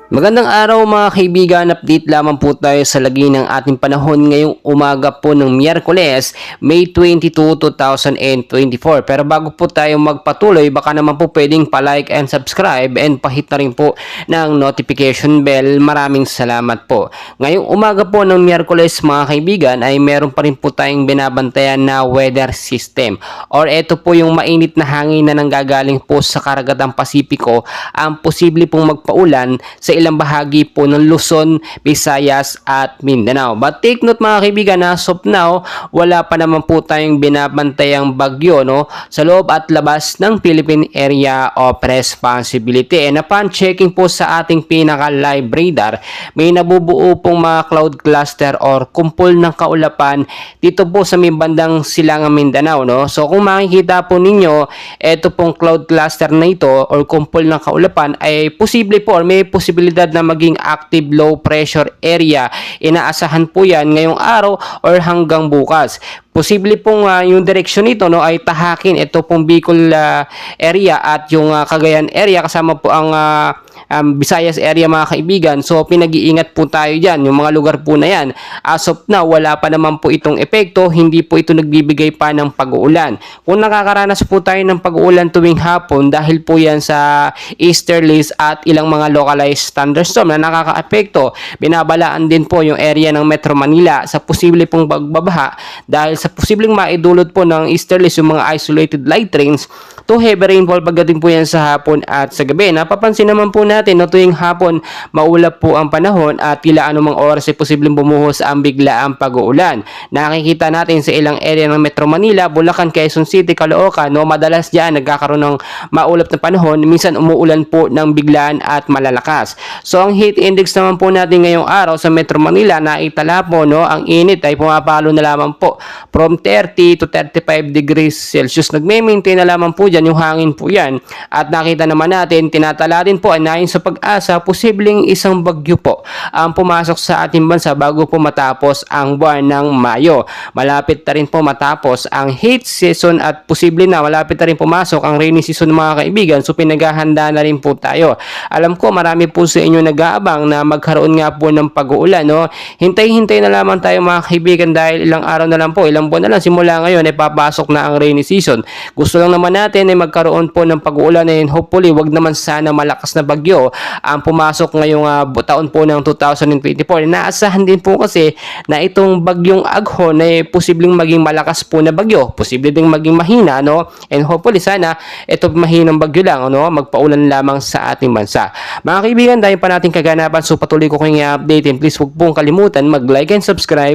Magandang araw mga kaibigan, update lamang po tayo sa lagi ng ating panahon ngayong umaga po ng Miyerkules, May 22, 2024. Pero bago po tayo magpatuloy, baka naman po pwedeng pa-like and subscribe and pahit na rin po ng notification bell. Maraming salamat po. Ngayong umaga po ng Miyerkules mga kaibigan ay meron pa rin po tayong binabantayan na weather system. Or ito po yung mainit na hangin na nanggagaling po sa karagatang Pasipiko ang posible pong magpaulan sa ilang bahagi po ng Luzon, Visayas at Mindanao. But take note mga kaibigan, as of now, wala pa naman po tayong binabantayang bagyo sa loob at labas ng Philippine Area of Responsibility. And upon checking po sa ating pinaka-live radar, may nabubuo pong mga cloud cluster or kumpol ng kaulapan dito po sa may bandang Silangang Mindanao. So kung makikita po ninyo, ito pong cloud cluster na ito or kumpol ng kaulapan ay posible po or may posibilidad na maging active low pressure area. Inaasahan po yan ngayong araw or hanggang bukas. Posible pong yung direksyon nito ay tahakin ito pong Bicol area at yung Cagayan area kasama po ang Visayas area mga kaibigan. So pinag-iingat po tayo dyan, yung mga lugar po na yan. As of now, wala pa naman po itong epekto, hindi po ito nagbibigay pa ng pag-uulan. Kung nakakaranas po tayo ng pag-uulan tuwing hapon dahil po yan sa easterlies at ilang mga localized thunderstorm na nakaka-epekto, binabalaan din po yung area ng Metro Manila sa posible pong pagbabaha dahil sa posibleng maidulot po ng easterlies yung mga isolated light rains to heavy rainfall pagdating po yan sa hapon at sa gabi. Napapansin naman po natin na tuwing hapon maulap po ang panahon at tila anumang oras ay posibleng bumuhos ang biglaang pag-uulan. Nakikita natin sa ilang area ng Metro Manila, Bulacan, Quezon City, Caloocan, madalas diyan nagkakaroon ng maulap na panahon, minsan umuulan po ng biglaan at malalakas. So ang heat index naman po natin ngayong araw sa Metro Manila na itala po ang init ay pumapalo na lamang po from 30 to 35 degrees Celsius. Nagme-maintain na lamang po dyan yung hangin po yan. At nakita naman natin, tinatala din po ayon sa pag-asa, posibleng isang bagyo po ang pumasok sa ating bansa bago po matapos ang buwan ng Mayo. Malapit na rin po matapos ang heat season at posible na malapit na rin pumasok ang rainy season mga kaibigan. So pinaghahanda na rin po tayo. Alam ko marami po sa inyo nag-aabang na magkaroon nga po ng pag-uulan. Hintay-hintay na lamang tayo mga kaibigan dahil ilang araw na lang po, ilang buwan na lang simula ngayon ay papasok na ang rainy season. Gusto lang naman natin ay magkaroon po ng pag-uulan and hopefully wag naman sana malakas na bagyo ang pumasok ngayong taon po ng 2024. Naasahan din po kasi na itong bagyong Aghon ay posibleng maging malakas po na bagyo, posible ding maging mahina and hopefully sana ito mahinang bagyo lang magpaulan lamang sa ating bansa. Mga kaibigan, dahil pa natin kaganapan, so patuloy ko kayong i-update and please huwag pong kalimutan mag-like and subscribe.